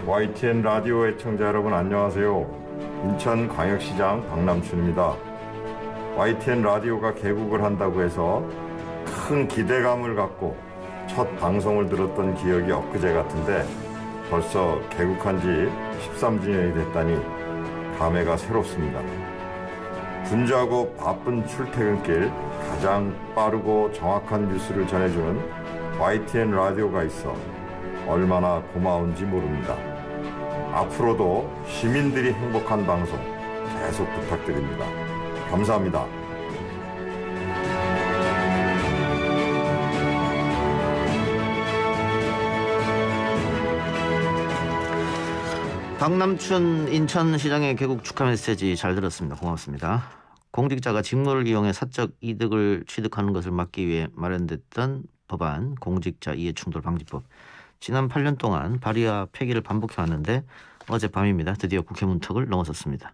YTN 라디오 애청자 여러분 안녕하세요. 인천광역시장 박남춘입니다. YTN 라디오가 개국을 한다고 해서 큰 기대감을 갖고 첫 방송을 들었던 기억이 엊그제 같은데 벌써 개국한 지 13주년이 됐다니 감회가 새롭습니다. 분주하고 바쁜 출퇴근길 가장 빠르고 정확한 뉴스를 전해주는 YTN 라디오가 있어 얼마나 고마운지 모릅니다. 앞으로도 시민들이 행복한 방송 계속 부탁드립니다. 감사합니다. 박남춘 인천시장의 개국 축하 메시지 잘 들었습니다. 고맙습니다. 공직자가 직무를 이용해 사적 이득을 취득하는 것을 막기 위해 마련됐던 법안 공직자 이해충돌 방지법. 지난 8년 동안 발의와 폐기를 반복해왔는데 어젯밤입니다. 드디어 국회 문턱을 넘어섰습니다.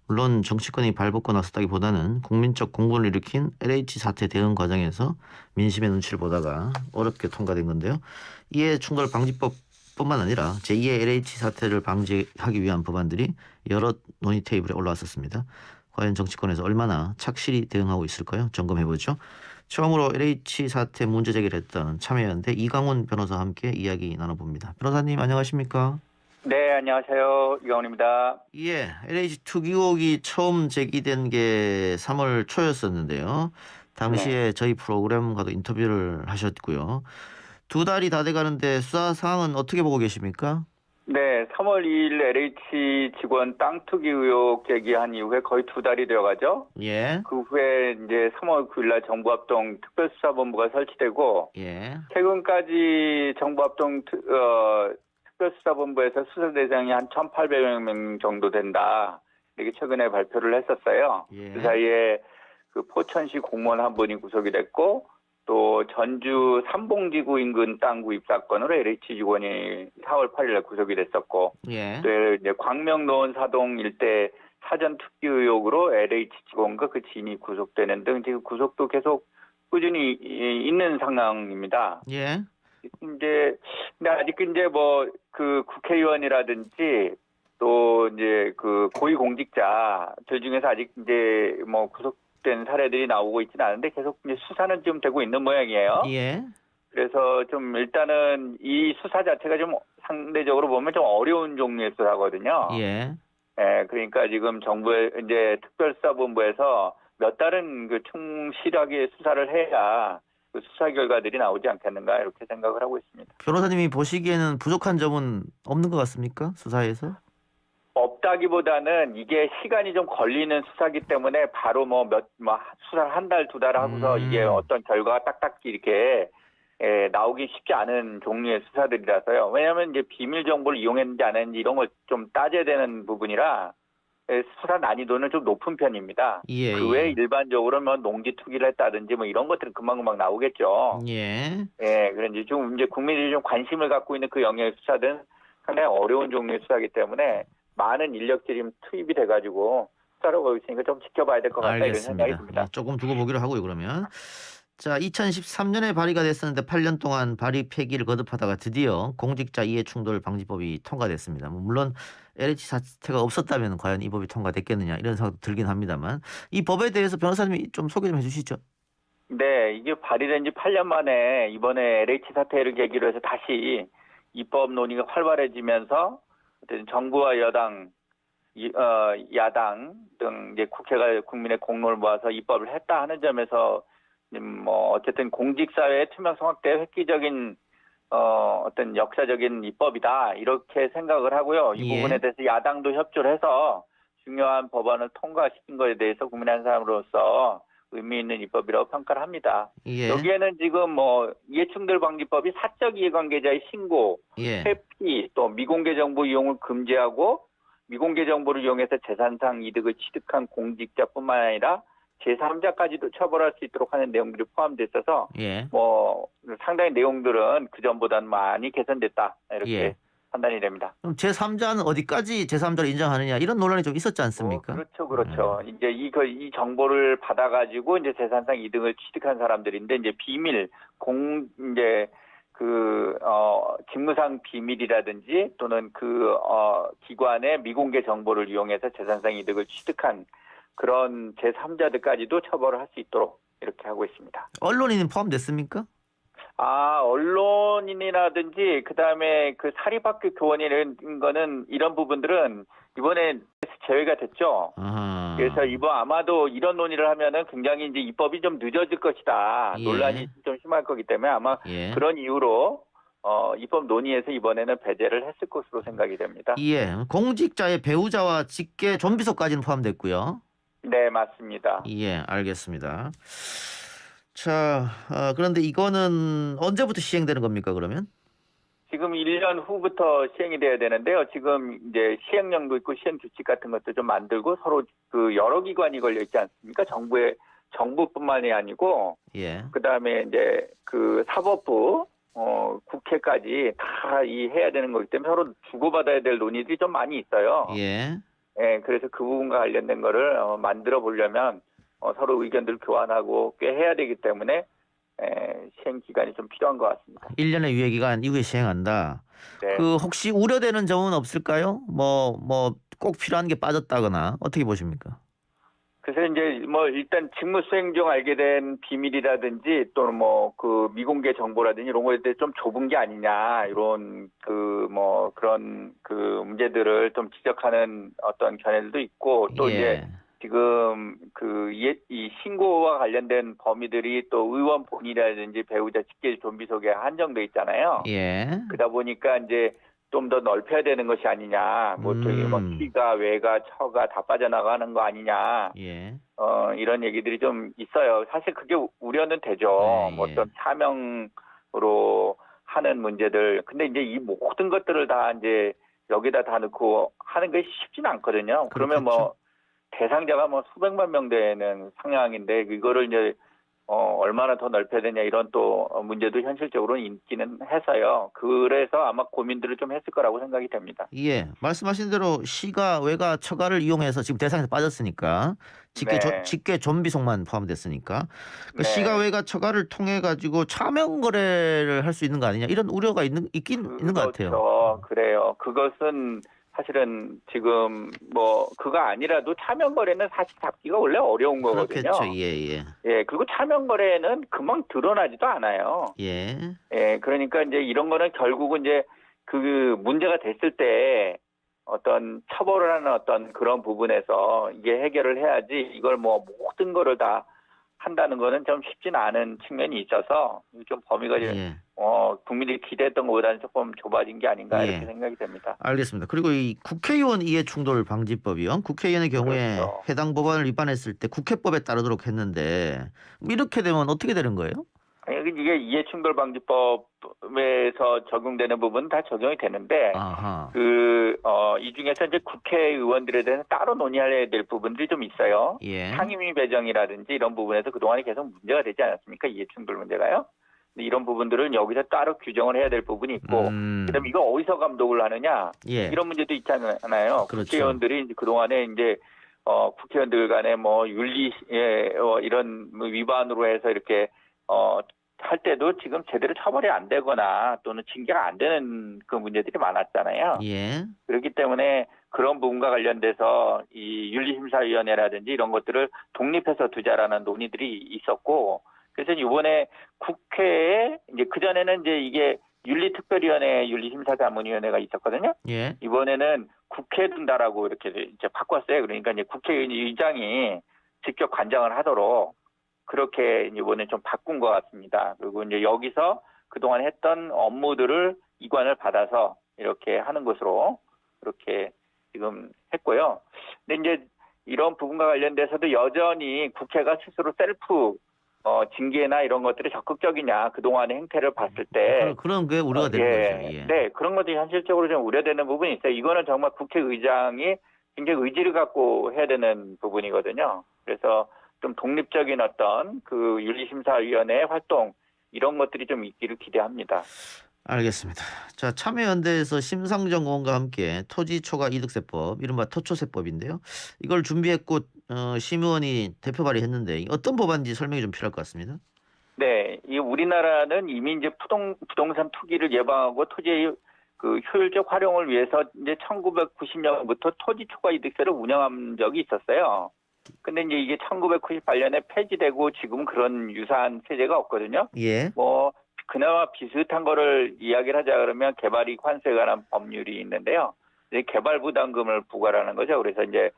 물론 정치권이 발벗고 나섰다기보다는 국민적 공분을 일으킨 LH 사태 대응 과정에서 민심의 눈치를 보다가 어렵게 통과된 건데요. 이해충돌 방지법 뿐만 아니라 제2의 LH 사태를 방지하기 위한 법안들이 여러 논의 테이블에 올라왔었습니다. 과연 정치권에서 얼마나 착실히 대응하고 있을까요? 점검해보죠. 처음으로 LH 사태 문제 제기를 했던 참여연대 이강훈 변호사와 함께 이야기 나눠봅니다. 변호사님 안녕하십니까? 네, 안녕하세요. 이강훈입니다. 예, LH 투기 의혹이 처음 제기된 게 3월 초였었는데요. 당시에 저희 프로그램과도 인터뷰를 하셨고요. 2달이 다 돼가는데 수사 상황은 어떻게 보고 계십니까? 네, 3월 2일 LH 직원 땅 투기 의혹 제기한 이후에 거의 2달이 되어가죠. 예. 그 후에 이제 3월 9일날 정부합동 특별수사본부가 설치되고 예. 최근까지 정부합동 특별수사본부에서 수사 대상이 한 1,800명 정도 된다. 이렇게 최근에 발표를 했었어요. 예. 그 사이에 그 포천시 공무원 한 분이 구속이 됐고 또 전주 삼봉지구 인근 땅 구입 사건으로 LH 직원이 4월 8일에 구속이 됐었고, 예. 또 이제 광명노원 사동 일대 사전 투기 의혹으로 LH 직원과 그 지인이 구속되는 등 지금 구속도 계속 꾸준히 있는 상황입니다. 예. 이제 근데 아직 이제 뭐 그 국회의원이라든지 또 이제 그 고위공직자들 중에서 아직 이제 뭐 구속된 사례들이 나오고 있지는 않은데 계속 이제 수사는 좀 되고 있는 모양이에요. 예. 그래서 좀 일단은 이 수사 자체가 좀 상대적으로 보면 좀 어려운 종류의 수사거든요. 예. 예, 그러니까 지금 정부의 이제 특별수사본부에서 몇 달은 그 충실하게 수사를 해야 그 수사 결과들이 나오지 않겠는가 이렇게 생각을 하고 있습니다. 변호사님이 보시기에는 부족한 점은 없는 것 같습니까? 수사에서? 없다기보다는 이게 시간이 좀 걸리는 수사기 때문에 바로 수사를 한 달, 2달 하고서 이게 어떤 결과가 딱딱 이렇게 나오기 쉽지 않은 종류의 수사들이라서요. 왜냐하면 이제 비밀 정보를 이용했는지 안 했는지 이런 걸 좀 따져야 되는 부분이라 수사 난이도는 좀 높은 편입니다. 예. 그 외에 일반적으로 뭐 농지 투기를 했다든지 뭐 이런 것들은 금방금방 나오겠죠. 예. 예, 그런지 좀 이제 국민들이 좀 관심을 갖고 있는 그 영역의 수사들은 상당히 어려운 종류의 수사이기 때문에 많은 인력들이 투입이 돼가지고 수사를 하고 있으니까 좀 지켜봐야 될 것 같다 이런 생각이 알겠습니다. 듭니다. 예, 조금 두고 보기로 하고요. 그러면 자, 2013년에 발의가 됐었는데 8년 동안 발의 폐기를 거듭하다가 드디어 공직자 이해충돌 방지법이 통과됐습니다. 물론 LH 사태가 없었다면 과연 이 법이 통과됐겠느냐 이런 생각도 들긴 합니다만 이 법에 대해서 변호사님이 좀 소개 좀 해주시죠. 네, 이게 발의된 지 8년 만에 이번에 LH 사태를 계기로 해서 다시 입법 논의가 활발해지면서 정부와 여당, 야당 등 이제 국회가 국민의 공로를 모아서 입법을 했다 하는 점에서 뭐 어쨌든 공직사회의 투명성 확대 획기적인 어떤 역사적인 입법이다 이렇게 생각을 하고요. 이 예. 부분에 대해서 야당도 협조를 해서 중요한 법안을 통과시킨 것에 대해서 국민의 한 사람으로서 의미 있는 입법이라고 평가를 합니다. 예. 여기에는 지금 뭐 이해충돌 방지법이 사적 이해관계자의 신고, 예. 회피, 또 미공개 정보 이용을 금지하고 미공개 정보를 이용해서 재산상 이득을 취득한 공직자뿐만 아니라 제3자까지도 처벌할 수 있도록 하는 내용들이 포함되어 있어서 예. 뭐 상당히 내용들은 그전보다는 많이 개선됐다 이렇게 예. 판단이 됩니다. 그럼 제3자는 어디까지 제3자를 인정하느냐 이런 논란이 좀 있었지 않습니까? 그렇죠. 이제 이 정보를 받아가지고 이제 재산상 이득을 취득한 사람들인데 이제 비밀 직무상 비밀이라든지 또는 그 기관의 미공개 정보를 이용해서 재산상 이득을 취득한 그런 제3자들까지도 처벌을 할 수 있도록 이렇게 하고 있습니다. 언론인은 포함됐습니까? 언론인이라든지 그다음에 그 사립학교 교원이라는 거는 이런 부분들은 이번에 제외가 됐죠. 아하. 그래서 이번 아마도 이런 논의를 하면은 굉장히 이제 입법이 좀 늦어질 것이다. 예. 논란이 좀 심할 거기 때문에 아마 예. 그런 이유로 입법 논의에서 이번에는 배제를 했을 것으로 생각이 됩니다. 예. 공직자의 배우자와 직계 좀비속까지는 포함됐고요. 네, 맞습니다. 예, 알겠습니다. 자, 그런데 이거는 언제부터 시행되는 겁니까, 그러면? 지금 1년 후부터 시행이 돼야 되는데요. 지금 이제 시행령도 있고 시행 규칙 같은 것도 좀 만들고 서로 그 여러 기관이 걸려 있지 않습니까? 정부뿐만이 아니고 예. 그다음에 이제 그 사법부, 국회까지 다 해야 되는 거기 때문에 서로 주고받아야 될 논의들이 좀 많이 있어요. 예. 예, 그래서 그 부분과 관련된 거를 만들어 보려면 서로 의견들을 교환하고 꽤 해야 되기 때문에 시행 기간이 좀 필요한 것 같습니다. 1년의 유예 기간 이후에 시행한다. 네. 그 혹시 우려되는 점은 없을까요? 뭐 꼭 필요한 게 빠졌다거나 어떻게 보십니까? 그래서 이제 뭐 일단 직무 수행 중 알게 된 비밀이라든지 또는 뭐 그 미공개 정보라든지 이런 거에 대해 좀 좁은 게 아니냐 이런 그 뭐 그런 그 문제들을 좀 지적하는 어떤 견해들도 있고 또 예. 이제 지금 이 신고와 관련된 범위들이 또 의원 본인이라든지 배우자 직계 좀비 속에 한정돼 있잖아요. 예. 그러다 보니까 이제 좀 더 넓혀야 되는 것이 아니냐, 뭐 저기 뭐 키가, 외가, 처가 다 빠져나가는 거 아니냐, 예. 이런 얘기들이 좀 있어요. 사실 그게 우려는 되죠. 예, 뭐 예. 어떤 차명으로 하는 문제들. 근데 이제 이 모든 것들을 다 이제 여기다 다 넣고 하는 게 쉽지는 않거든요. 그러면 뭐 대상자가 뭐 수백만 명 되는 상황인데 이거를 이제 얼마나 더 넓혀야 되냐 이런 또 문제도 현실적으로 있기는 해서요. 그래서 아마 고민들을 좀 했을 거라고 생각이 됩니다. 예, 말씀하신 대로 시가, 외가, 처가를 이용해서 지금 대상에서 빠졌으니까 네. 직계 좀비속만 포함됐으니까 그 네. 시가, 외가, 처가를 통해 가지고 차명 거래를 할 수 있는 거 아니냐 이런 우려가 있는 것 같아요. 그렇죠. 그래요. 그것은 사실은 지금 뭐 그거 아니라도 차명 거래는 사실 잡기가 원래 어려운 거거든요. 그렇겠죠. 예, 예. 예, 그리고 차명 거래는 금방 드러나지도 않아요. 예. 예, 그러니까 이제 이런 거는 결국은 이제 그 문제가 됐을 때 어떤 처벌을 하는 어떤 그런 부분에서 이게 해결을 해야지 이걸 뭐 모든 거를 다 한다는 거는 좀 쉽지는 않은 측면이 있어서 좀 범위가 예. 국민들이 기대했던 것보다는 조금 좁아진 게 아닌가 예. 이렇게 생각이 됩니다. 알겠습니다. 그리고 이 국회의원 이해충돌 방지법이요. 국회의원의 경우에 그렇죠. 해당 법안을 위반했을 때 국회법에 따르도록 했는데 이렇게 되면 어떻게 되는 거예요? 아니, 이게 이해충돌방지법에서 적용되는 부분은 다 적용이 되는데 아하. 이 중에서 이제 국회의원들에 대해서 따로 논의해야 될 부분들이 좀 있어요. 예. 상임위 배정이라든지 이런 부분에서 그동안에 계속 문제가 되지 않았습니까? 이해충돌 문제가요. 근데 이런 부분들은 여기서 따로 규정을 해야 될 부분이 있고 그다음에 이거 어디서 감독을 하느냐 예. 이런 문제도 있잖아요. 그렇죠. 국회의원들이 이제 그동안에 이제 국회의원들 간에 뭐 윤리 이런 위반으로 해서 이렇게 할 때도 지금 제대로 처벌이 안 되거나 또는 징계가 안 되는 그 문제들이 많았잖아요. 예. 그렇기 때문에 그런 부분과 관련돼서 이 윤리심사위원회라든지 이런 것들을 독립해서 두자라는 논의들이 있었고, 그래서 이번에 국회에 이제 그전에는 이제 이게 윤리특별위원회, 윤리심사자문위원회가 있었거든요. 예. 이번에는 국회에 둔다라고 이렇게 이제 바꿨어요. 그러니까 이제 국회의장이 직접 관장을 하도록 그렇게 이번에 좀 바꾼 것 같습니다. 그리고 이제 여기서 그동안 했던 업무들을 이관을 받아서 이렇게 하는 것으로 그렇게 지금 했고요. 근데 이제 이런 부분과 관련돼서도 여전히 국회가 스스로 셀프 징계나 이런 것들이 적극적이냐 그동안의 행태를 봤을 때 그런 게 우려가 되는 거죠. 예. 네, 그런 것들이 현실적으로 좀 우려되는 부분이 있어요. 이거는 정말 국회의장이 굉장히 의지를 갖고 해야 되는 부분이거든요. 그래서 좀 독립적인 어떤 그 윤리심사위원회의 활동 이런 것들이 좀 있기를 기대합니다. 알겠습니다. 자, 참여연대에서 심상정 의원과 함께 토지초과 이득세법, 이른바 토초세법인데요. 이걸 준비했고 심 의원이 대표 발의했는데 어떤 법안인지 설명이 좀 필요할 것 같습니다. 네, 이 우리나라는 이미 이제 부동산 투기를 예방하고 토지의 그 효율적 활용을 위해서 이제 1990년부터 토지 초과 이득세를 운영한 적이 있었어요. 근데 이제 이게 1998년에 폐지되고 지금 그런 유사한 세제가 없거든요. 예. 뭐 그나마 비슷한 거를 이야기를 하자 그러면 개발이익 환수에 관한 법률이 있는데요. 이제 개발 부담금을 부과하는 거죠. 그래서 이제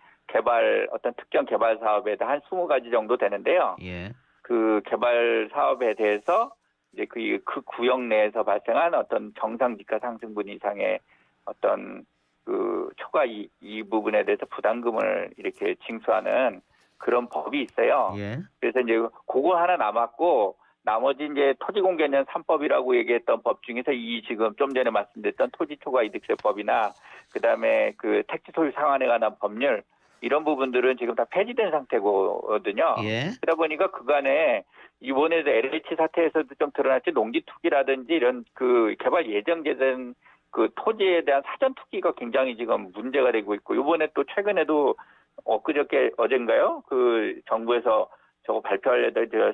어떤 특정 개발 사업에 한 20가지 정도 되는데요. 예. 그 개발 사업에 대해서 이제 그 구역 내에서 발생한 어떤 정상지가 상승분 이상의 어떤 그 초과 이 부분에 대해서 부담금을 이렇게 징수하는 그런 법이 있어요. 예. 그래서 이제 그거 하나 남았고 나머지 이제 토지공개년 3법이라고 얘기했던 법 중에서 이 지금 좀 전에 말씀드렸던 토지초과이득세법이나 그다음에 그 택지 소유 상한에 관한 법률 이런 부분들은 지금 다 폐지된 상태거든요. 예. 그러다 보니까 그간에 이번에 LH 사태에서도 좀 드러났지 농지 투기라든지 이런 그 개발 예정된 그 토지에 대한 사전 투기가 굉장히 지금 문제가 되고 있고 이번에 또 최근에도 엊그저께 어젠가요? 그 정부에서 저거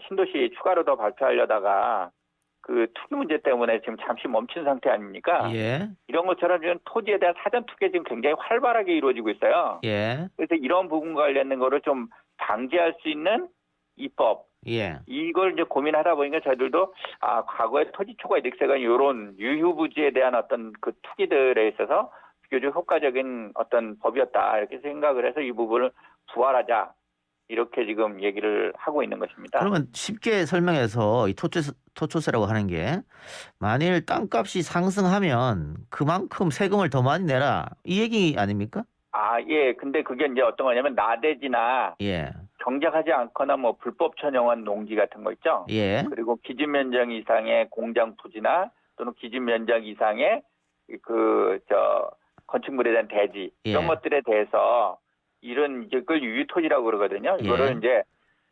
신도시 추가로 더 발표하려다가 그 투기 문제 때문에 지금 잠시 멈춘 상태 아닙니까? 예. 이런 것처럼 지금 토지에 대한 사전 투기가 지금 굉장히 활발하게 이루어지고 있어요. 예. 그래서 이런 부분과 관련된 거를 좀 방지할 수 있는 입법 예. 이걸 이제 고민하다 보니까 저희들도 과거에 토지 초과 이득세가 이런 유휴부지에 대한 어떤 그 투기들에 있어서 비교적 효과적인 어떤 법이었다 이렇게 생각을 해서 이 부분을 부활하자 이렇게 지금 얘기를 하고 있는 것입니다. 그러면 쉽게 설명해서 이 토초세라고 하는 게 만일 땅값이 상승하면 그만큼 세금을 더 많이 내라 이 얘기 아닙니까? 예. 근데 그게 이제 어떤 거냐면 나대지나 예. 경작하지 않거나 뭐 불법 천용한 농지 같은 거 있죠. 예. 그리고 기준 면적 이상의 공장 부지나 또는 기준 면적 이상의 건축물에 대한 대지 이런 예. 것들에 대해서 이런 이제 그걸 유유토지라고 그러거든요. 이거를 예. 이제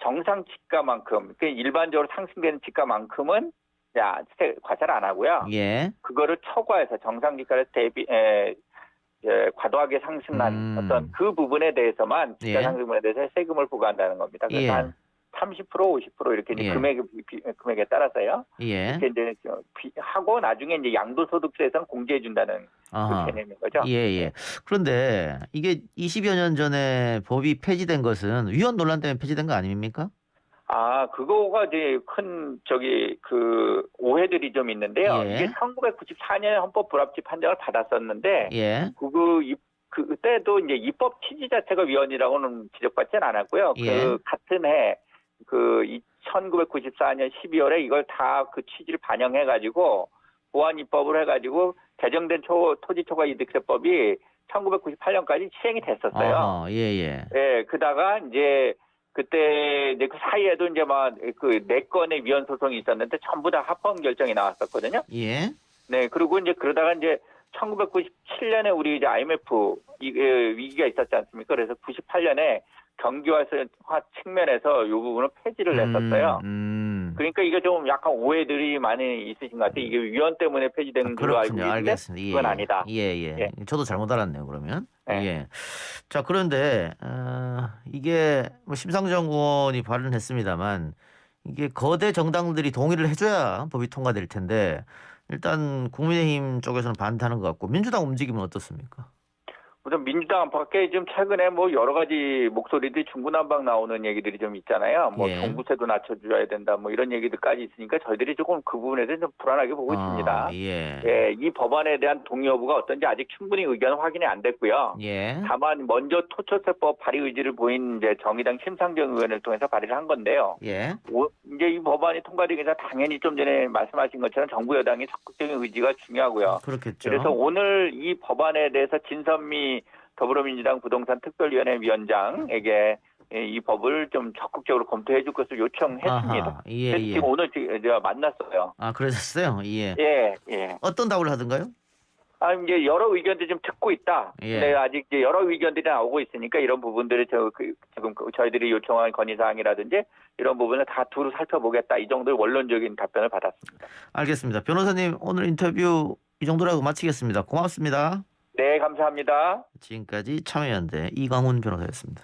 정상 지가만큼 일반적으로 상승되는 지가만큼은 과세를 안 하고요. 예. 그거를 초과해서 정상 지가를 과도하게 상승한 어떤 그 부분에 대해서만 지가 예. 상승분에 대해서 세금을 부과한다는 겁니다. 그래서 예. 한 30%, 50% 이렇게 이제 예. 금액에 따라서요. 예. 이렇게 이제 하고 나중에 이제 양도소득세에서는 공제해 준다는 그 개념인 거죠. 예. 그런데 이게 20여 년 전에 법이 폐지된 것은 위헌 논란 때문에 폐지된 거 아닙니까? 그거가 이제 큰 그 오해들이 좀 있는데요. 예. 이게 1994년에 헌법 불합치 판정을 받았었는데 예. 그때도 이제 입법 취지 자체가 위헌이라고는 지적받지는 않았고요. 예. 그 같은 해 1994년 12월에 이걸 다 그 취지를 반영해가지고 보완 입법을 해가지고 개정된 토지 초과 이득세법이 1998년까지 시행이 됐었어요. 예. 예, 그다가 이제 그때 이제 그 사이에도 이제 막 그 4건의 위헌 소송이 있었는데 전부 다 합헌 결정이 나왔었거든요. 예. 네, 그리고 이제 그러다가 이제 1997년에 우리 이제 IMF 위기가 있었지 않습니까? 그래서 98년에 경기화 측면에서 이 부분을 폐지를 했었어요. 그러니까 이게 좀 약간 오해들이 많이 있으신 것 같아요. 이게 위헌 때문에 폐지된 걸로 알고 그렇군요. 있는데 알겠습니다. 그건 아니다. 예. 저도 잘못 알았네요. 그러면. 네. 예. 자, 그런데 이게 뭐 심상정 의원이 발언했습니다만 이게 거대 정당들이 동의를 해줘야 법이 통과될 텐데 일단 국민의힘 쪽에서는 반대하는 것 같고 민주당 움직임은 어떻습니까? 우선 민주당 밖에 좀 최근에 뭐 여러 가지 목소리들이 중구난방 나오는 얘기들이 좀 있잖아요. 뭐 예. 종부세도 낮춰줘야 된다. 뭐 이런 얘기들까지 있으니까 저희들이 조금 그 부분에 대해서 좀 불안하게 보고 있습니다. 예. 이 법안에 대한 동의 여부가 어떤지 아직 충분히 의견 확인이 안 됐고요. 예. 다만 먼저 토초세법 발의 의지를 보인 이제 정의당 심상정 의원을 통해서 발의를 한 건데요. 예. 이제 이 법안이 통과되기 전에 당연히 좀 전에 말씀하신 것처럼 정부 여당이 적극적인 의지가 중요하고요. 그렇겠죠. 그래서 오늘 이 법안에 대해서 진선미 더불어민주당 부동산 특별위원회 위원장에게 이 법을 좀 적극적으로 검토해 줄 것을 요청했습니다. 예. 지금 오늘 제가 만났어요. 그러셨어요? 예. 예. 어떤 답을 하던가요? 이제 여러 의견들 좀 듣고 있다. 예. 근데 아직 이제 여러 의견들이 나오고 있으니까 이런 부분들을 지금 저희들이 요청한 건의사항이라든지 이런 부분을 다 두루 살펴보겠다. 이 정도의 원론적인 답변을 받았습니다. 알겠습니다. 변호사님 오늘 인터뷰 이 정도로 마치겠습니다. 고맙습니다. 네, 감사합니다. 지금까지 참여연대 이광훈 변호사였습니다.